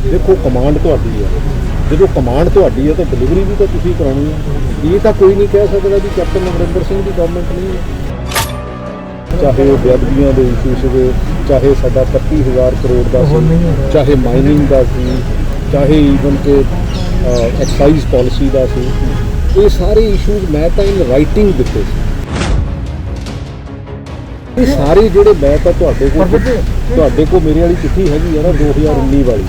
देखो कमांड तुहाडी है, जो कमांड तुहाडी है तो डिलीवरी भी तो तुसीं कराउणी है। ये तो कोई नहीं कह सकता भी कैप्टन अमरिंदर सिंह की गवर्नमेंट नहीं है। चाहे बेअदबियां दे इशू सीगे, चाहे साडा 31,000 करोड़ का सी, चाहे माइनिंग का सी, चाहे ईवन के एक्साइज पॉलिसी का सी, ये सारे इशूज मैं तो इन राइटिंग दिते सी। ये सारे जोड़े मैं तो तुहाडे को मेरे वाली चिट्ठी हैगी है ना 2019 वाली,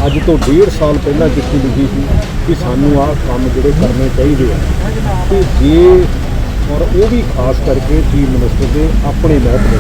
अज तो 1.5 साल पहला चिट्ठी लिखी थी कि सानू आ काम जोड़े करने चाहिए तो जे, और वो भी खास करके चीफ मिनिस्टर के अपने महकमे।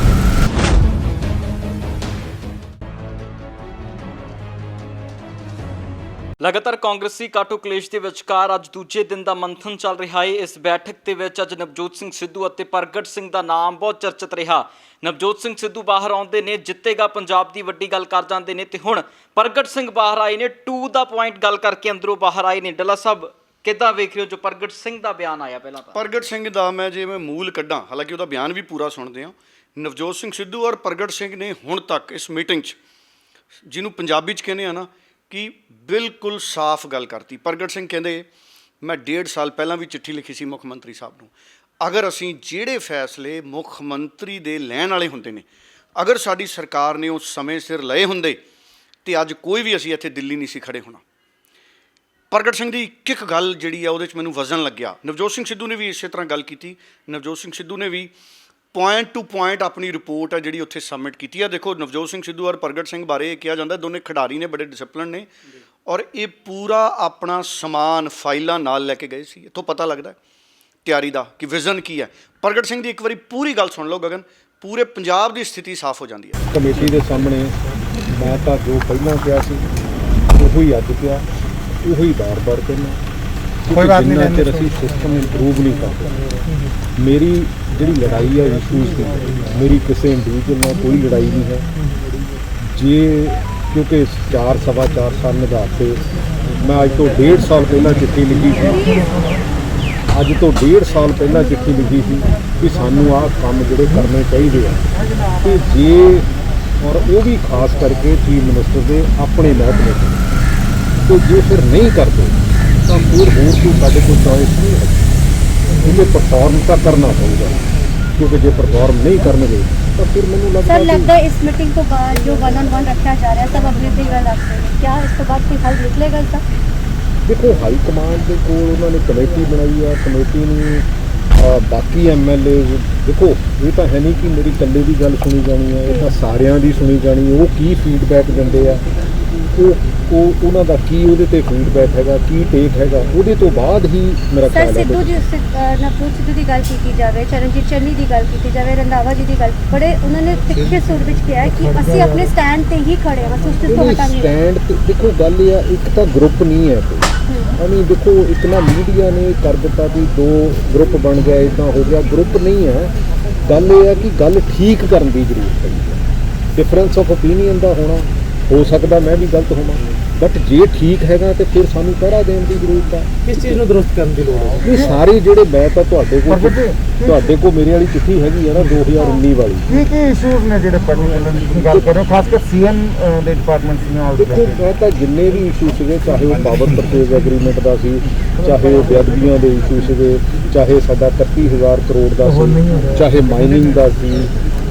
लगातार कांग्रेसी काटो कलेश के विचकार अज दूजे दिन का मंथन चल रहा है। इस बैठक के विच अज नवजोत सिंह सिद्धू और प्रगट सिंह का नाम बहुत चर्चित रहा। नवजोत सिंह सिद्धू बाहर आते ने, जितेगा पंजाब की वड्डी गल कर जाते हैं, तो हुण प्रगट सिंह बाहर आए ने, टू द पॉइंट गल करके अंदरों बाहर आए ने। डला साहब किद्दां वेख रहे हो जो प्रगट सिंह का बयान आया? पहला प्रगट सिंह का मैं जे मैं मूल कड्डां, हालांकि वह बयान भी पूरा सुनते हैं। नवजोत सिंह सिद्धू और प्रगट सिंह ने हुण तक इस मीटिंग जिन्हों पंजाबी कहने हैं ना कि बिल्कुल साफ गल करती। प्रगट सिंह कहते मैं 1.5 साल पहला भी चिट्ठी लिखी सी मुख मंत्री साहब नूं, अगर असीं जिहड़े फैसले मुख मंत्री दे लैण वाले हुंदे ने, अगर साडी सरकार ने उस समय सिर लए हुंदे ते अज कोई भी असीं इत्थे दिल्ली नहीं सी खड़े होना। प्रगट सिंह की एक गल जिहड़ी आ उहदे च मैनूं वजन लग्या। नवजोत सिंह सिद्धू ने भी इस तरह गल की। नवजोत सिंह सिद्धू ने भी पॉइंट टू पॉइंट अपनी रिपोर्ट है जिहड़ी उत्थे सबमिट की है। देखो नवजोत सिंह सिद्धू और प्रगट सिंह बारे कहा जाता है दोनों खिडारी ने, बड़े डिसिपलिन ने, और ये पूरा अपना समान फाइलां नाल लैके गए सी। इत्थों पता लगता है तैयारी का कि विजन की है। प्रगट सिंह की एक बारी पूरी गल सुन लो गगन, पूरे पंजाब की स्थिति साफ हो जाती है। कमेटी के सामने मैं तो जो पहला कहा सी उही अज कहा, उही बार बार कहना, जिन्ना चिर असीं सिस्टम इंप्रूव नहीं करते। मेरी जी लड़ाई है इशूज़ की, मेरी किसी इंडिविजुअल नाल कोई लड़ाई नहीं है। जे क्योंकि 4-4.25 साल निभाते, मैं अज तो 1.5 साल पहला चिट्ठी लिखी थी, अज तो 1.5 साल पहला चिट्ठी लिखी थी कि सानू आ काम जोड़े करने चाहिए तो जे, और वो भी खास करके चीफ मिनिस्टर के अपने महकमे। तो जे फिर नहीं करते तो फिर होर साढ़े कोई चॉइस नहीं है, उन्हें परफॉर्म तो करना पड़ेगा, क्योंकि जो परफॉर्म नहीं करनगे तो फिर मैंने लगता है इस मीटिंग तो बाद जो 1-on-1 रखा जा रहा है सब अपनी अपनी गल आखते हैं, क्या इस तो बाद कोई हल निकलेगा इसका? देखो हाई कमांड के कोल उन्होंने कमेटी बनाई है, कमेटी ने बाकी MLA देखो ये तो है नहीं कि मेरी कल्ले की गल सुनी जानी है, ये तो सारियां दी सुनी जानी है। वो की फीडबैक देंदे आ, वो उन्हां दा की उहदे ते फीडबैक हैगा, की टेक हैगा, उहदे तो बाद ही मेरा ख्याल है। सिद्धू जी नवजोत सिद्धू की गल की जाए, चरणजीत चन्नी की गल की जाए, रंधावा जी की गल, बड़े उन्होंने तिखे सुर विच कहा है कि असीं अपने स्टैंड ते ही खड़े हां, उस तो हटांगे स्टैंड ते। देखो गल ये एक तो ग्रुप नहीं है कोई, नहीं देखो एक ना मीडिया ने कर दिता कि 2 ग्रुप बन गया, इतना हो गया, ग्रुप नहीं है। गल ये है कि गल ठीक करने की जरूरत है। डिफरेंस ऑफ ओपीनियन का होना हो सकता, मैं भी गलत होवां, बट जे ठीक हैगा तो फिर सानू पहरा देने की जरूरत है। किस चीज़ में दुरुस्त करने की लोड़ है? ये सारे जोड़े मैं तो तुहाडे को मेरे वाली चिट्ठी हैगी है ना 2019 वाली, की इशूज ने जिहड़े गल कर रहे हो खासकर CM दे डिपार्टमेंट में? देखो मैं तो जिन्ने भी इशू सीगे, चाहे वो पावर परचेज एग्रीमेंट का सी, चाहे वो बेअदबियां दे इशू सीगे, चाहे साडा 31,000 करोड़ का सी, चाहे माइनिंग का सी,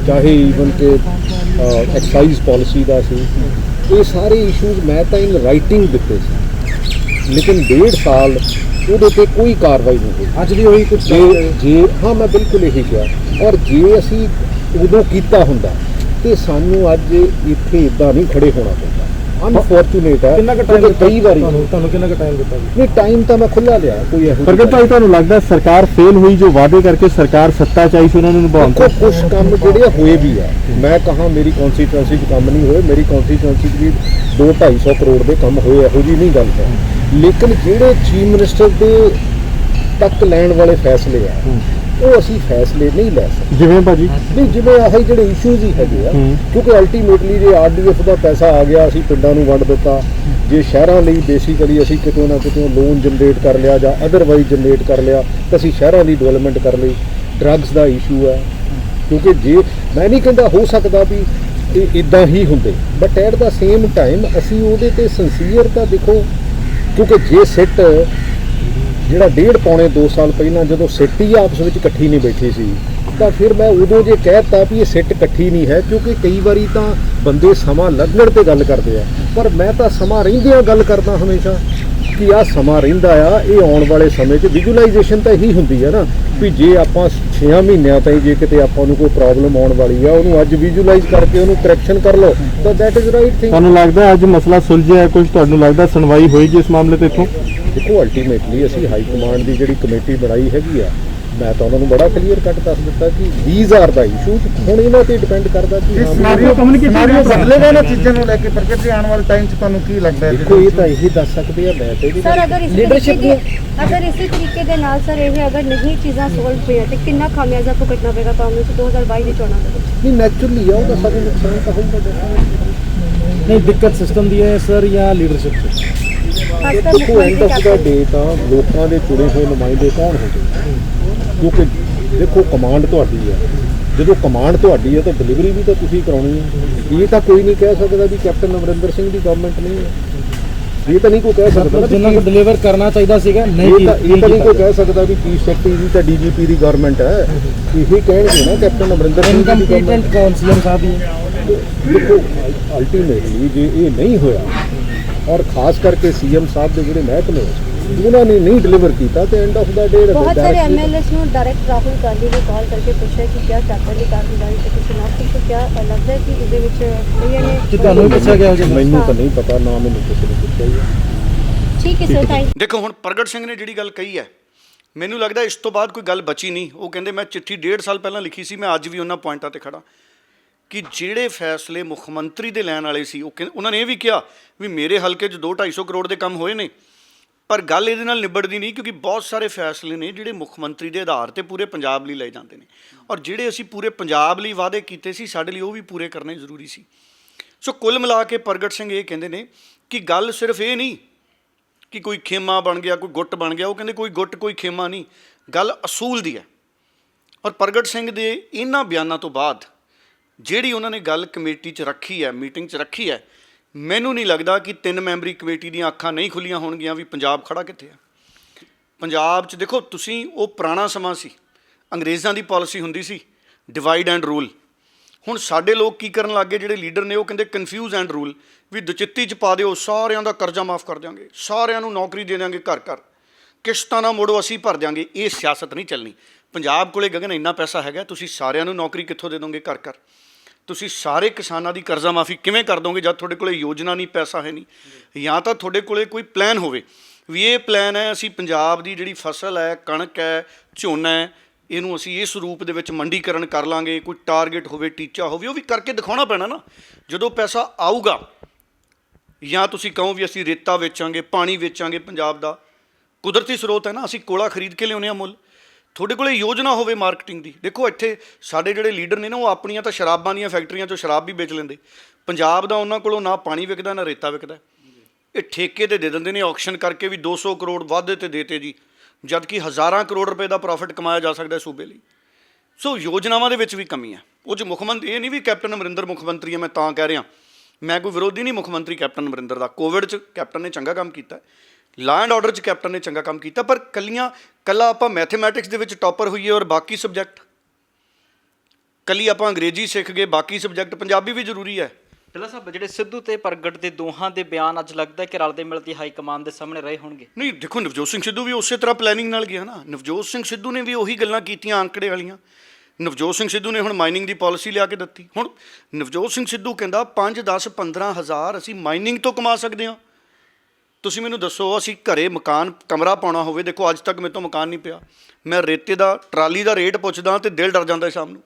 चाहे ईवन के एक्साइज पॉलिसी का सी, ये सारे इशूज़ मैं तो इन राइटिंग दिते सी, लेकिन 1.5 साल उहदे ते कोई कार्रवाई नहीं हुई। अज भी वही कुछ जे हाँ मैं बिल्कुल यही कहा, और जे असी उदों कीता हुंदा ते सानू अज इत्थे इदां नहीं खड़े होना पैंदा। अनफॉर्चुनेट है कई बार नहीं टाइम तो मैं खुला लिया कोई प्रगट भाई तुहानू लगदा सरकार फेल हुई जो वादे करके सरकार सत्ता च आई सी उन्होंने निभाउण कुछ काम जिहड़े होए भी है। मैं कहा मेरी कॉन्स्टिट्यूएंसी काम नहीं होए, मेरी कॉन्स्टिट्यूएंसी भी 200-250 करोड़ के काम होए, यहो जी नहीं गल है। लेकिन जिहड़े चीफ मिनिस्टर के तक लैण वाले फैसले है वो असी फैसले नहीं लै सकते जिवें भाजी नहीं, जिवें आही जिहड़े इशूज़ ही हैगे आ, क्योंकि अल्टीमेटली जे RDF का पैसा आ गया असी पिंडां नूं वंड दिता, जे शहरां लई बेसिकली असी कितों ना कितों लोन जनरेट कर लिया जां अदरवाइज जनरेट कर लिया तो असी शहरां दी डेवलपमेंट कर लई। ड्रग्स का इशू है, क्योंकि जे मैं नहीं कहता हो सकता भी ਇਹ ਇਦਾਂ ਹੀ ਹੁੰਦੇ, but at the same time ਅਸੀਂ ਉਹਦੇ ਤੇ ਸਿੰਸੀਅਰ ਤਾਂ ਦੇਖੋ, ਕਿਉਂਕਿ ਜੇ ਸਿੱਟ ਜਿਹੜਾ 1.5 ਪੌਣੇ 2 ਸਾਲ ਪਹਿਲਾਂ ਜਦੋਂ ਸਿੱਟ ਹੀ ਆਪਸ ਵਿੱਚ ਇਕੱਠੀ ਨਹੀਂ ਬੈਠੀ ਸੀ, ਤਾਂ ਫਿਰ ਮੈਂ ਉਦੋਂ ਜੇ ਕਹਿਤਾ ਵੀ ਇਹ ਸਿੱਟ ਇਕੱਠੀ ਨਹੀਂ ਹੈ, ਕਿਉਂਕਿ ਕਈ ਵਾਰੀ ਤਾਂ ਬੰਦੇ ਸਮਾਂ ਲੱਗਣ ਤੇ ਗੱਲ ਕਰਦੇ ਆ, ਪਰ ਮੈਂ ਤਾਂ ਸਮਾਂ ਰਹਿੰਦਿਆਂ ਗੱਲ ਕਰਦਾ ਹਮੇਸ਼ਾ ਕਿ ਆਹ ਸਮਾਂ ਰਹਿੰਦਾ ਆ, ਇਹ ਆਉਣ ਵਾਲੇ ਸਮੇਂ 'ਚ ਵਿਜ਼ੂਅਲਾਈਜੇਸ਼ਨ ਤਾਂ ਇਹੀ ਹੁੰਦੀ ਹੈ ਨਾ, ਵੀ ਜੇ ਆਪਾਂ 6 ਮਹੀਨਿਆਂ ਤਾਈਂ ਜੇ ਕਿਤੇ ਆਪਾਂ ਨੂੰ ਕੋਈ ਪ੍ਰੋਬਲਮ ਆਉਣ ਵਾਲੀ ਆ, ਉਹਨੂੰ ਅੱਜ ਵਿਜ਼ੂਅਲਾਈਜ਼ ਕਰਕੇ ਉਹਨੂੰ ਕਰੈਕਸ਼ਨ ਕਰ ਲਓ, ਤਾਂ ਦੈਟ ਇਜ਼ ਰਾਈਟ ਥਿੰਗ। ਤੁਹਾਨੂੰ ਲੱਗਦਾ ਅੱਜ ਮਸਲਾ ਸੁਲਝਿਆ ਹੈ ਕੁਝ? ਤੁਹਾਨੂੰ ਲੱਗਦਾ ਸੁਣਵਾਈ ਹੋਏਗੀ ਇਸ ਮਾਮਲੇ ਤੇ ਇੱਥੋਂ? ਦੇਖੋ ਅਲਟੀਮੇਟਲੀ ਅਸੀਂ ਹਾਈ ਕਮਾਂਡ ਦੀ ਜਿਹੜੀ ਕਮੇਟੀ ਬਣਾਈ ਹੈਗੀ ਆ, ਮੈਂ ਤਾਂ ਉਹਨਾਂ ਨੂੰ ਬੜਾ ਕਲੀਅਰ ਕੱਟ ਦੱਸ ਦਿੱਤਾ ਕਿ ਥੀਸ ਆਰ ਦਾ ਇਸ਼ੂਜ਼, ਹੁਣ ਇਹਨਾਂ ਤੇ ਡਿਪੈਂਡ ਕਰਦਾ ਕਿ ਸਿਨੈਰੀਓ ਬਦਲੇਗਾ ਨਾ ਚੀਜ਼ਾਂ ਨੂੰ ਲੈ ਕੇ ਪ੍ਰਗਟ ਜੀ ਆਉਣ ਵਾਲੇ ਟਾਈਮ 'ਚ ਤੁਹਾਨੂੰ ਕੀ ਲੱਗਦਾ ਹੈ? ਦੇਖੋ ਇਹ ਤਾਂ ਇਹੀ ਦੱਸ ਸਕਦੇ ਆ, ਮੈਂ ਤੇ ਵੀ ਸਰ ਅਗਰ ਇਸੇ ਤਰੀਕੇ ਦੇ ਨਾਲ ਸਰ ਇਹ ਅਗਰ ਨਹੀਂ ਚੀਜ਼ਾਂ ਸੋਲਵ ਹੋਈਆਂ ਤੇ ਕਿੰਨਾ ਖਾਮਿਆਜ਼ਾ ਭੁਗਤਣਾ ਪਏਗਾ ਕਾਂਗਰਸ 2022 ਦੀ ਚੋਣਾਂ ਦੇ ਵਿੱਚ? ਨਹੀਂ ਨੈਚੁਰਲੀ ਆ, ਉਹਦਾ ਸਾਨੂੰ ਨੁਕਸਾਨ ਤਾਂ ਹੋਊਗਾ। ਨਹੀਂ ਦਿੱਕਤ ਸਿਸਟਮ ਦੀ ਹੈ ਸਰ ਜਾਂ ਲੀਡਰਸ਼ਿਪ 'ਚ? ਦੇਖੋ ਐਂਡ ਆਫ ਦਾ ਡੇ ਤਾਂ ਲੋਕਾਂ ਦੇ ਚੁਣੇ ਹੋਏ ਨੁਮਾਇੰਦੇ ਕੌਣ ਹੁੰਦੇ, ਕਿਉਂਕਿ ਦੇਖੋ ਕਮਾਂਡ ਤੁਹਾਡੀ ਹੈ, ਜਦੋਂ ਕਮਾਂਡ ਤੁਹਾਡੀ ਹੈ ਤਾਂ ਡਿਲੀਵਰੀ ਵੀ ਤਾਂ ਤੁਸੀਂ ਕਰਾਉਣੀ ਹੈ। ਇਹ ਤਾਂ ਕੋਈ ਨਹੀਂ ਕਹਿ ਸਕਦਾ ਵੀ ਕੈਪਟਨ ਅਮਰਿੰਦਰ ਸਿੰਘ ਦੀ ਗਵਰਨਮੈਂਟ ਨਹੀਂ ਹੈ, ਇਹ ਤਾਂ ਨਹੀਂ ਕੋਈ ਕਹਿ ਸਕਦਾ ਜਿੰਨਾ ਨੂੰ ਡਿਲੀਵਰ ਕਰਨਾ ਚਾਹੀਦਾ ਸੀਗਾ ਨਹੀਂ, ਇਹ ਤਾਂ ਨਹੀਂ ਕੋਈ ਕਹਿ ਸਕਦਾ ਵੀ ਚੀਫ ਸੈਕਟਰੀ ਦੀ ਤਾਂ ਡੀਜੀਪੀ ਦੀ ਗਵਰਨਮੈਂਟ ਹੈ, ਇਹੀ ਕਹਿਣਗੇ ਨਾ ਕੈਪਟਨ ਅਮਰਿੰਦਰ ਸਿੰਘ ਦੀ ਗਵਰਨਮੈਂਟ। ਕਾਉਂਸਲਰ ਸਾਹਿਬ ਹੀ ਦੇਖੋ ਅਲਟੀਮੇਟਲੀ ਜੇ ਇਹ ਨਹੀਂ ਹੋਇਆ, ਔਰ ਖਾਸ ਕਰਕੇ ਸੀਐਮ ਸਾਹਿਬ ਦੇ ਜਿਹੜੇ ਮਹਿਕਮੇ ਉਹਨਾਂ ਨੇ ਨਹੀਂ ਡਿਲੀਵਰ ਕੀਤਾ, ਤੇ ਐਂਡ ਆਫ ਦਾ ਡੇ ਬਹੁਤ ਸਾਰੇ ਐਮਐਲਏਸ ਨੂੰ ਡਾਇਰੈਕਟ ਰਾਹੁਲ ਗਾਂਧੀ ਨੇ ਕਾਲ ਕਰਕੇ ਪੁੱਛਿਆ ਕਿ ਕਿਆ ਚੈਪਟਰ ਦੀ ਕਾਰਗੁਜ਼ਾਰੀ ਤੇ ਕੁਝ ਨਾ ਕੁਝ, ਕਿਆ ਲੱਗਦਾ ਹੈ ਕਿ ਇਹਦੇ ਵਿੱਚ ਇਹਨੇ ਕਿ ਤੁਹਾਨੂੰ ਪੁੱਛਿਆ ਗਿਆ? ਮੈਨੂੰ ਤਾਂ ਨਹੀਂ ਪਤਾ, ਨਾ ਮੈਨੂੰ ਕਿਸੇ ਨੇ ਪੁੱਛਿਆ ਹੀ। ਠੀਕ ਹੈ ਸਰ, ਥੈਂਕ ਦੇਖੋ ਹੁਣ ਪ੍ਰਗਟ ਸਿੰਘ ਨੇ ਜਿਹੜੀ ਗੱਲ ਕਹੀ ਹੈ, ਮੈਨੂੰ ਲੱਗਦਾ ਇਸ ਤੋਂ ਬਾਅਦ ਕੋਈ ਗੱਲ ਬਚੀ ਨਹੀਂ। ਉਹ ਕਹਿੰਦੇ ਮੈਂ ਚਿੱਠੀ 1.5 ਸਾਲ ਪਹਿਲਾਂ ਲਿਖੀ ਸੀ, ਮੈਂ ਅੱਜ ਵੀ ਉਹਨਾਂ ਪੁਆਇੰਟਾਂ ਤੇ ਖੜਾ ਕਿ ਜਿਹੜੇ ਫੈਸਲੇ ਮੁੱਖ ਮੰਤਰੀ ਦੇ ਲੈਣ ਵਾਲੇ ਸੀ, ਉਹਨਾਂ ਨੇ ਇਹ ਵੀ ਕਿਹਾ ਵੀ ਮੇਰੇ ਹਲਕੇ 'ਚ 200-250 ਕਰੋੜ ਦੇ ਕੰਮ ਹੋਏ ਨੇ, ਪਰ ਗੱਲ ਇਹਦੇ ਨਾਲ ਨਿਬੜਦੀ ਨਹੀਂ, ਕਿਉਂਕਿ ਬਹੁਤ ਸਾਰੇ ਫੈਸਲੇ ਨੇ ਜਿਹੜੇ ਮੁੱਖ ਮੰਤਰੀ ਦੇ ਆਧਾਰ ਤੇ ਪੂਰੇ ਪੰਜਾਬ ਲਈ ਲਏ ਜਾਂਦੇ ਨੇ, ਔਰ ਜਿਹੜੇ ਅਸੀਂ ਪੂਰੇ ਪੰਜਾਬ ਲਈ ਵਾਅਦੇ ਕੀਤੇ ਸੀ ਸਾਡੇ ਲਈ ਉਹ ਵੀ ਪੂਰੇ ਕਰਨੇ ਜ਼ਰੂਰੀ ਸੀ। ਸੋ ਕੁੱਲ ਮਿਲਾ ਕੇ ਪ੍ਰਗਟ ਸਿੰਘ ਇਹ ਕਹਿੰਦੇ ਨੇ ਕਿ ਗੱਲ ਸਿਰਫ ਇਹ ਨਹੀਂ ਕਿ ਕੋਈ ਖੇਮਾ ਬਣ ਗਿਆ, ਕੋਈ ਗੁੱਟ ਬਣ ਗਿਆ, ਉਹ ਕਹਿੰਦੇ ਕੋਈ ਗੁੱਟ ਕੋਈ ਖੇਮਾ ਨਹੀਂ, ਗੱਲ ਅਸੂਲ ਦੀ ਹੈ। ਔਰ ਪ੍ਰਗਟ ਸਿੰਘ ਦੇ ਇਹਨਾਂ ਬਿਆਨਾਂ ਤੋਂ ਬਾਅਦ ਜਿਹੜੀ ਉਹਨਾਂ ਨੇ ਗੱਲ ਕਮੇਟੀ 'ਚ ਰੱਖੀ ਹੈ, ਮੀਟਿੰਗ 'ਚ ਰੱਖੀ ਹੈ, ਮੈਨੂੰ ਨਹੀਂ ਲੱਗਦਾ ਕਿ 3 ਮੈਂਬਰੀ ਕਮੇਟੀ ਦੀਆਂ ਅੱਖਾਂ ਨਹੀਂ ਖੁੱਲੀਆਂ ਹੋਣਗੀਆਂ ਵੀ ਪੰਜਾਬ ਖੜਾ ਕਿੱਥੇ ਹੈ। ਪੰਜਾਬ 'ਚ ਦੇਖੋ ਤੁਸੀਂ, ਉਹ ਪੁਰਾਣਾ ਸਮਾਂ ਸੀ, ਅੰਗਰੇਜ਼ਾਂ ਦੀ ਪਾਲਿਸੀ ਹੁੰਦੀ ਸੀ ਡਿਵਾਈਡ ਐਂਡ ਰੂਲ। ਹੁਣ ਸਾਡੇ ਲੋਕ ਕੀ ਕਰਨ ਲੱਗ ਗਏ, ਜਿਹੜੇ ਲੀਡਰ ਨੇ ਉਹ ਕਹਿੰਦੇ ਕਨਫਿਊਜ਼ ਐਂਡ ਰੂਲ, ਵੀ ਦੁਚਿੱਤੀ 'ਚ ਪਾ ਦਿਓ, ਸਾਰਿਆਂ ਦਾ ਕਰਜ਼ਾ ਮਾਫ ਕਰ ਦਿਆਂਗੇ, ਸਾਰਿਆਂ ਨੂੰ ਨੌਕਰੀ ਦੇ ਦਿਆਂਗੇ, ਘਰ ਘਰ ਕਿਸ਼ਤਾਂ ਨਾ ਮੋੜੋ ਅਸੀਂ ਭਰ ਦਿਆਂਗੇ। ਇਹ ਸਿਆਸਤ ਨਹੀਂ ਚੱਲਣੀ। ਪੰਜਾਬ ਕੋਲੇ ਗਗਨ ਇੰਨਾ ਪੈਸਾ ਹੈਗਾ, ਤੁਸੀਂ ਸਾਰਿਆਂ ਨੂੰ ਨੌਕਰੀ ਕਿੱਥੋਂ ਦੇ ਦੋਗੇ ਘਰ ਘਰ? ਤੁਸੀਂ ਸਾਰੇ ਕਿਸਾਨਾਂ ਦੀ ਕਰਜ਼ਾ ਮਾਫੀ ਕਿਵੇਂ ਕਰ ਦੋਗੇ ਜਦ ਤੁਹਾਡੇ ਕੋਲੇ ਯੋਜਨਾ ਨਹੀਂ, ਪੈਸਾ ਹੈ ਨਹੀਂ? ਜਾਂ ਤਾਂ ਤੁਹਾਡੇ ਕੋਲੇ ਕੋਈ ਪਲਾਨ ਹੋਵੇ ਵੀ ਇਹ ਪਲਾਨ ਹੈ, ਅਸੀਂ ਪੰਜਾਬ ਦੀ ਜਿਹੜੀ ਫਸਲ ਹੈ, ਕਣਕ ਹੈ, ਝੋਨਾ ਹੈ, ਇਹਨੂੰ ਅਸੀਂ ਇਸ ਰੂਪ ਦੇ ਵਿੱਚ ਮੰਡੀਕਰਨ ਕਰ ਲਾਂਗੇ, ਕੋਈ ਟਾਰਗੇਟ ਹੋਵੇ, ਟੀਚਾ ਹੋਵੇ, ਉਹ ਵੀ ਕਰਕੇ ਦਿਖਾਉਣਾ ਪੈਣਾ ਨਾ ਜਦੋਂ ਪੈਸਾ ਆਊਗਾ। ਜਾਂ ਤੁਸੀਂ ਕਹੋ ਵੀ ਅਸੀਂ ਰੇਤਾ ਵੇਚਾਂਗੇ, ਪਾਣੀ ਵੇਚਾਂਗੇ, ਪੰਜਾਬ ਦਾ ਕੁਦਰਤੀ ਸਰੋਤ ਹੈ ਨਾ, ਅਸੀਂ ਕੋਲਾ ਖਰੀਦ ਕੇ ਲਿਆਉਂਦੇ ਹਾਂ ਮੁੱਲ। ਤੁਹਾਡੇ ਕੋਲੇ ਯੋਜਨਾ ਹੋਵੇ ਮਾਰਕੀਟਿੰਗ ਦੀ। ਦੇਖੋ ਇੱਥੇ ਸਾਡੇ ਜਿਹੜੇ ਲੀਡਰ ਨੇ ਨਾ, ਉਹ ਆਪਣੀਆਂ ਤਾਂ ਸ਼ਰਾਬਾਂ ਦੀਆਂ ਫੈਕਟਰੀਆਂ 'ਚੋਂ ਸ਼ਰਾਬ ਵੀ ਵੇਚ ਲੈਂਦੇ। ਪੰਜਾਬ ਦਾ ਉਹਨਾਂ ਕੋਲੋਂ ਨਾ ਪਾਣੀ ਵਿਕਦਾ ਨਾ ਰੇਤਾ ਵਿਕਦਾ, ਇਹ ਠੇਕੇ 'ਤੇ ਦੇ ਦਿੰਦੇ ਨੇ ਔਕਸ਼ਨ ਕਰਕੇ ਵੀ 200 ਕਰੋੜ ਵਾਧੇ 'ਤੇ ਦੇਤੇ ਜੀ, ਜਦ ਕਿ ਹਜ਼ਾਰਾਂ ਕਰੋੜ ਰੁਪਏ ਦਾ ਪ੍ਰੋਫਿਟ ਕਮਾਇਆ ਜਾ ਸਕਦਾ ਸੂਬੇ ਲਈ। ਸੋ ਯੋਜਨਾਵਾਂ ਦੇ ਵਿੱਚ ਵੀ ਕਮੀ ਹੈ। ਉਹ 'ਚ ਮੁੱਖ ਮੰਤਰੀ, ਇਹ ਨਹੀਂ ਵੀ ਕੈਪਟਨ ਅਮਰਿੰਦਰ ਮੁੱਖ ਮੰਤਰੀ ਹੈ, ਮੈਂ ਤਾਂ ਕਹਿ ਰਿਹਾ, ਮੈਂ ਕੋਈ ਵਿਰੋਧੀ ਨਹੀਂ ਮੁੱਖ ਮੰਤਰੀ ਕੈਪਟਨ ਅਮਰਿੰਦਰ ਦਾ। ਕੋਵਿਡ 'ਚ ਕੈਪਟਨ ਨੇ ਚੰਗਾ ਕੰਮ ਕੀਤਾ, ਲਾਅ ਐਂਡ ਆਰਡਰ 'ਚ ਕੈਪਟਨ ਨੇ ਚੰਗਾ ਕੰਮ ਕੀਤਾ, ਪਰ ਕੱਲਾ ਆਪਾਂ ਮੈਥਮੈਟਿਕਸ ਦੇ ਵਿੱਚ ਟੌਪਰ ਹੋਈਏ ਔਰ ਬਾਕੀ ਸਬਜੈਕਟ ਕੱਲੀ ਆਪਾਂ ਅੰਗਰੇਜ਼ੀ ਸਿੱਖ ਗਏ, ਬਾਕੀ ਸਬਜੈਕਟ ਪੰਜਾਬੀ ਵੀ ਜ਼ਰੂਰੀ ਹੈ। ਢਿੱਲੋਂ ਸਾਹਿਬ, ਜਿਹੜੇ ਸਿੱਧੂ ਤੇ ਪ੍ਰਗਟ ਦੇ ਦੋਹਾਂ ਦੇ ਬਿਆਨ ਅੱਜ ਲੱਗਦਾ ਕਿ ਰਲਦੇ ਮਿਲਦੇ ਹਾਈ ਕਮਾਨ ਦੇ ਸਾਹਮਣੇ ਰਹੇ ਹੋਣਗੇ। ਨਹੀਂ ਦੇਖੋ, ਨਵਜੋਤ ਸਿੰਘ ਸਿੱਧੂ ਵੀ ਉਸੇ ਤਰ੍ਹਾਂ ਪਲੈਨਿੰਗ ਨਾਲ ਗਿਆ ਨਾ। ਨਵਜੋਤ ਸਿੰਘ ਸਿੱਧੂ ਨੇ ਵੀ ਉਹੀ ਗੱਲਾਂ ਕੀਤੀਆਂ ਆਂਕੜੇ ਵਾਲੀਆਂ। ਨਵਜੋਤ ਸਿੰਘ ਸਿੱਧੂ ਨੇ ਹੁਣ ਮਾਈਨਿੰਗ ਦੀ ਪਾਲਿਸੀ ਲਿਆ ਕੇ ਦਿੱਤੀ। ਹੁਣ ਨਵਜੋਤ ਸਿੰਘ ਸਿੱਧੂ ਕਹਿੰਦਾ 5, 10, 15 ਹਜ਼ਾਰ ਅਸੀਂ ਮਾਈਨਿੰਗ ਤੋਂ ਕਮਾ ਸਕਦੇ ਹਾਂ। ਤੁਸੀਂ ਮੈਨੂੰ ਦੱਸੋ, ਅਸੀਂ ਘਰੇ ਮਕਾਨ ਕਮਰਾ ਪਾਉਣਾ ਹੋਵੇ, ਦੇਖੋ ਅੱਜ ਤੱਕ ਮੇਰੇ ਤੋਂ ਮਕਾਨ ਨਹੀਂ ਪਿਆ, ਮੈਂ ਰੇਤੇ ਦਾ ਟਰਾਲੀ ਦਾ ਰੇਟ ਪੁੱਛਦਾ ਤੇ ਦਿਲ ਡਰ ਜਾਂਦਾ ਸ਼ਾਮ ਨੂੰ।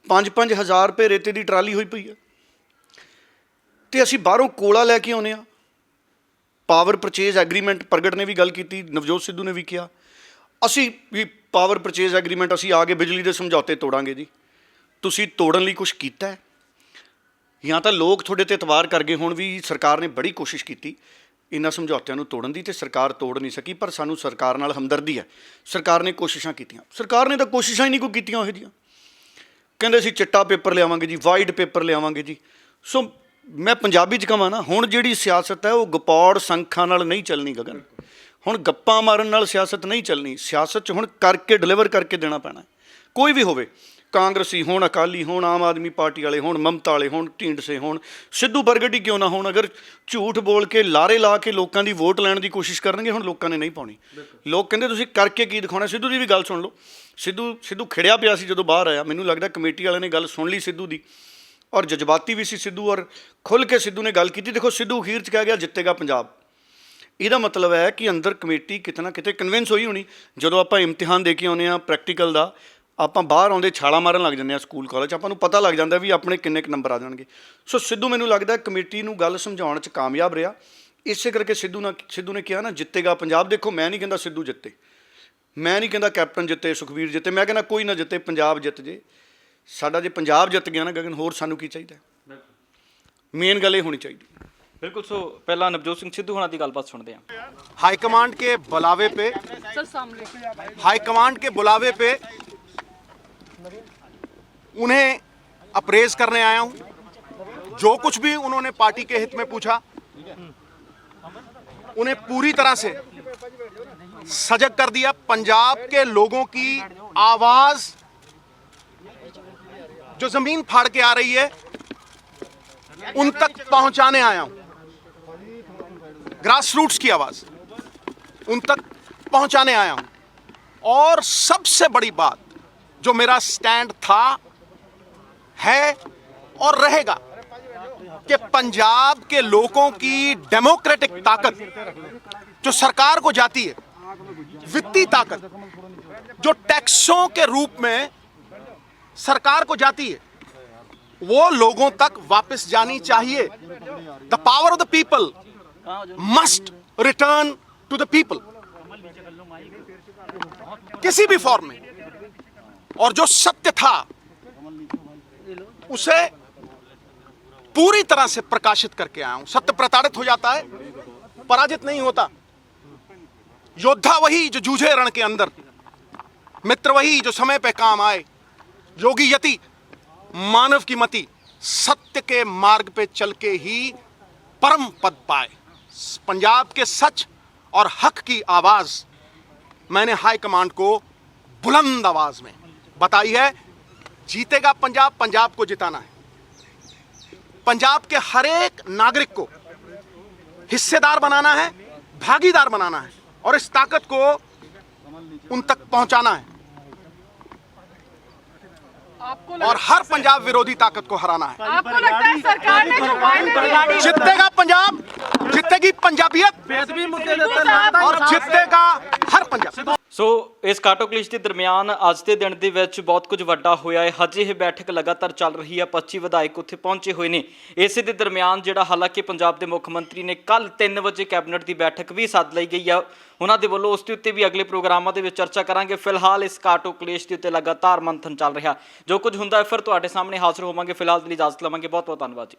5-5 ਹਜ਼ਾਰ ਰੁਪਏ ਰੇਤੇ ਦੀ ਟਰਾਲੀ ਹੋਈ ਪਈ ਹੈ, ਤੇ ਅਸੀਂ ਬਾਹਰੋਂ ਕੋਲਾ ਲੈ ਕੇ ਆਉਂਦੇ ਹਾਂ। ਪਾਵਰ ਪਰਚੇਜ਼ ਐਗਰੀਮੈਂਟ, ਪ੍ਰਗਟ ਨੇ ਵੀ ਗੱਲ ਕੀਤੀ, ਨਵਜੋਤ ਸਿੱਧੂ ਨੇ ਵੀ ਕਿਹਾ ਅਸੀਂ ਵੀ ਪਾਵਰ ਪਰਚੇਜ਼ ਐਗਰੀਮੈਂਟ ਅਸੀਂ ਆ ਕੇ ਬਿਜਲੀ ਦੇ ਸਮਝੌਤੇ ਤੋੜਾਂਗੇ ਜੀ। ਤੁਸੀਂ ਤੋੜਨ ਲਈ ਕੁਛ ਕੀਤਾ ਹੈ? ਜਾਂ ਤਾਂ ਲੋਕ ਤੁਹਾਡੇ 'ਤੇ ਇਤਬਾਰ ਕਰ ਗਏ ਹੁਣ ਵੀ ਸਰਕਾਰ ਨੇ ਬੜੀ ਕੋਸ਼ਿਸ਼ ਕੀਤੀ ਇਹਨਾਂ ਸਮਝੌਤਿਆਂ ਨੂੰ ਤੋੜਨ ਦੀ, ਤੇ ਸਰਕਾਰ ਤੋੜ ਨਹੀਂ ਸਕੀ, ਪਰ ਸਾਨੂੰ ਸਰਕਾਰ ਨਾਲ ਹਮਦਰਦੀ ਹੈ। ਸਰਕਾਰ ਨੇ ਕੋਸ਼ਿਸ਼ਾਂ ਕੀਤੀਆਂ, ਸਰਕਾਰ ਨੇ ਤਾਂ ਕੋਸ਼ਿਸ਼ਾਂ ਹੀ ਨਹੀਂ ਕੋਈ ਕੀਤੀਆਂ ਉਹ ਜਿਹੀਆਂ। ਕਹਿੰਦੇ ਸੀ ਚਿੱਟਾ ਪੇਪਰ ਲਿਆਵਾਂਗੇ ਜੀ, ਵਾਈਟ ਪੇਪਰ ਲਿਆਵਾਂਗੇ ਜੀ। ਸੋ ਮੈਂ ਪੰਜਾਬੀ 'ਚ ਕਹਾਂ ਨਾ, ਹੁਣ ਜਿਹੜੀ ਸਿਆਸਤ ਹੈ ਉਹ ਗਪੌੜ ਸੰਖਾਂ ਨਾਲ ਨਹੀਂ ਚੱਲਣੀ ਗਗਨ। ਹੁਣ ਗੱਪਾਂ ਮਾਰਨ ਨਾਲ ਸਿਆਸਤ ਨਹੀਂ ਚੱਲਣੀ। ਸਿਆਸਤ 'ਚ ਹੁਣ ਕਰਕੇ ਡਿਲੀਵਰ ਕਰਕੇ ਦੇਣਾ ਪੈਣਾ। ਕੋਈ ਵੀ ਹੋਵੇ, ਕਾਂਗਰਸੀ ਹੋਣ, ਅਕਾਲੀ ਹੋਣ, ਆਮ ਆਦਮੀ ਪਾਰਟੀ ਵਾਲੇ ਹੋਣ, ਮਮਤਾ ਵਾਲੇ ਹੋਣ, ਢੀਂਡਸੇ ਹੋਣ, ਸਿੱਧੂ ਪ੍ਰਗਟ ਹੀ ਕਿਉਂ ਨਾ ਹੋਣ, ਅਗਰ ਝੂਠ ਬੋਲ ਕੇ ਲਾਰੇ ਲਾ ਕੇ ਲੋਕਾਂ ਦੀ ਵੋਟ ਲੈਣ ਦੀ ਕੋਸ਼ਿਸ਼ ਕਰਨਗੇ, ਹੁਣ ਲੋਕਾਂ ਨੇ ਨਹੀਂ ਪਾਉਣੀ। ਲੋਕ ਕਹਿੰਦੇ ਤੁਸੀਂ ਕਰਕੇ ਕੀ ਦਿਖਾਉਣਾ। ਸਿੱਧੂ ਦੀ ਵੀ ਗੱਲ ਸੁਣ ਲਓ। ਸਿੱਧੂ ਖਿੜਿਆ ਪਿਆ ਸੀ ਜਦੋਂ ਬਾਹਰ ਆਇਆ। ਮੈਨੂੰ ਲੱਗਦਾ ਕਮੇਟੀ ਵਾਲਿਆਂ ਨੇ ਗੱਲ ਸੁਣ ਲਈ ਸਿੱਧੂ ਦੀ, ਔਰ ਜਜ਼ਬਾਤੀ ਵੀ ਸੀ ਸਿੱਧੂ, ਔਰ ਖੁੱਲ੍ਹ ਕੇ ਸਿੱਧੂ ਨੇ ਗੱਲ ਕੀਤੀ। ਦੇਖੋ ਸਿੱਧੂ ਅਖੀਰ 'ਚ ਕਹਿ ਗਿਆ ਜਿੱਤੇਗਾ ਪੰਜਾਬ। ਇਹਦਾ ਮਤਲਬ ਹੈ ਕਿ ਅੰਦਰ ਕਮੇਟੀ ਕਿਤੇ ਨਾ ਕਿਤੇ ਕਨਵਿੰਸ ਹੋਈ ਹੋਣੀ। ਜਦੋਂ ਆਪਾਂ ਇਮਤਿਹਾਨ ਦੇ ਕੇ ਆਉਂਦੇ ਹਾਂ ਪ੍ਰੈਕਟੀਕਲ ਦਾ, ਆਪਾਂ ਬਾਹਰ ਆਉਂਦੇ ਛਾਲਾਂ ਮਾਰਨ ਲੱਗ ਜਾਂਦੇ ਹਾਂ ਸਕੂਲ ਕਾਲਜ, ਆਪਾਂ ਨੂੰ ਪਤਾ ਲੱਗ ਜਾਂਦਾ ਵੀ ਆਪਣੇ ਕਿੰਨੇ ਕੁ ਨੰਬਰ ਆ ਜਾਣਗੇ। ਸੋ ਸਿੱਧੂ ਮੈਨੂੰ ਲੱਗਦਾ ਕਮੇਟੀ ਨੂੰ ਗੱਲ ਸਮਝਾਉਣ 'ਚ ਕਾਮਯਾਬ ਰਿਹਾ। ਇਸੇ ਕਰਕੇ ਸਿੱਧੂ ਨੇ ਕਿਹਾ ਨਾ ਜਿੱਤੇਗਾ ਪੰਜਾਬ। ਦੇਖੋ ਮੈਂ ਨਹੀਂ ਕਹਿੰਦਾ ਸਿੱਧੂ ਜਿੱਤੇ, ਮੈਂ ਨਹੀਂ ਕਹਿੰਦਾ ਕੈਪਟਨ ਜਿੱਤੇ, ਸੁਖਬੀਰ ਜਿੱਤੇ, ਮੈਂ ਕਹਿੰਦਾ ਕੋਈ ਨਾ ਜਿੱਤੇ, ਪੰਜਾਬ ਜਿੱਤ ਜੇ। ਸਾਡਾ ਜੇ ਪੰਜਾਬ ਜਿੱਤ ਗਿਆ ਨਾ ਗਗਨ, ਹੋਰ ਸਾਨੂੰ ਕੀ ਚਾਹੀਦਾ? ਮੇਨ ਗੱਲ ਇਹ ਹੋਣੀ ਚਾਹੀਦੀ। ਬਿਲਕੁਲ। ਸੋ ਪਹਿਲਾਂ ਨਵਜੋਤ ਸਿੰਘ ਸਿੱਧੂ ਹੋਣਾ ਦੀ ਗੱਲਬਾਤ ਸੁਣਦੇ ਹਾਂ। हाईकमांड के बुलावे पे हाईकमांड के बुलावे पे उन्हें अप्रेज करने आया हूं। जो कुछ भी उन्होंने पार्टी के हित में पूछा, उन्हें पूरी तरह से सजग कर दिया। पंजाब के लोगों की आवाज जो जमीन फाड़ के आ रही है उन तक पहुंचाने आया हूं। ग्रास रूट्स की आवाज उन तक पहुंचाने आया हूं। और सबसे बड़ी बात जो मेरा स्टैंड था, है और रहेगा कि पंजाब के लोगों की डेमोक्रेटिक ताकत जो सरकार को जाती है, वित्तीय ताकत जो टैक्सों के रूप में सरकार को जाती है, वो लोगों तक वापस जानी चाहिए। The power of the people must return to the people, किसी भी फॉर्म में। और जो सत्य था उसे पूरी तरह से प्रकाशित करके आया हूं। सत्य प्रताड़ित हो जाता है, पराजित नहीं होता। योद्धा वही जो जूझे रण के अंदर, मित्र वही जो समय पे काम आए, योगी यति मानव की मति, सत्य के मार्ग पे चल के ही परम पद पाए। पंजाब के सच और हक की आवाज मैंने हाईकमांड को बुलंद आवाज में बताई है। जीतेगा पंजाब, पंजाब को जिताना है। पंजाब के हर एक नागरिक को हिस्सेदार बनाना है, भागीदार बनाना है, और इस ताकत को उन तक पहुंचाना है, और हर पंजाब विरोधी ताकत को हराना है। आपको लगता है सरकार ने जो वायदे जितेगा पंजाब, जितेगी पंजाबियत, और जितेगा हर पंजाब। ਸੋ ਇਸ ਕਾਟੋ ਕਲੇਸ਼ ਦੇ ਦਰਮਿਆਨ ਅੱਜ ਦੇ ਦਿਨ ਦੇ ਵਿੱਚ ਬਹੁਤ ਕੁਝ ਵੱਡਾ ਹੋਇਆ ਹੈ। ਹਜੇ ਇਹ ਬੈਠਕ ਲਗਾਤਾਰ ਚੱਲ ਰਹੀ ਹੈ। 25 ਵਿਧਾਇਕ ਉੱਥੇ ਪਹੁੰਚੇ ਹੋਏ ਨੇ। ਇਸੇ ਦੇ ਦਰਮਿਆਨ ਜਿਹੜਾ ਹਾਲਾਂਕਿ ਪੰਜਾਬ ਦੇ ਮੁੱਖ ਮੰਤਰੀ ਨੇ ਕੱਲ 3 ਵਜੇ ਕੈਬਨਿਟ ਦੀ ਬੈਠਕ ਵੀ ਸੱਦ ਲਈ ਗਈ ਆ ਉਹਨਾਂ ਦੇ ਵੱਲੋਂ। ਉਸ ਦੇ ਉੱਤੇ ਵੀ ਅਗਲੇ ਪ੍ਰੋਗਰਾਮਾਂ ਦੇ ਵਿੱਚ ਚਰਚਾ ਕਰਾਂਗੇ। ਫਿਲਹਾਲ ਇਸ ਕਾਟੋ ਕਲੇਸ਼ ਦੇ ਉੱਤੇ ਲਗਾਤਾਰ ਮੰਥਨ ਚੱਲ ਰਿਹਾ। ਜੋ ਕੁਝ ਹੁੰਦਾ ਹੈ ਫਿਰ ਤੁਹਾਡੇ ਸਾਹਮਣੇ ਹਾਜ਼ਰ ਹੋਵਾਂਗੇ। ਫਿਲਹਾਲ ਦੀ ਇਜਾਜ਼ਤ ਲਵਾਂਗੇ। ਬਹੁਤ ਬਹੁਤ ਧੰਨਵਾਦ ਜੀ।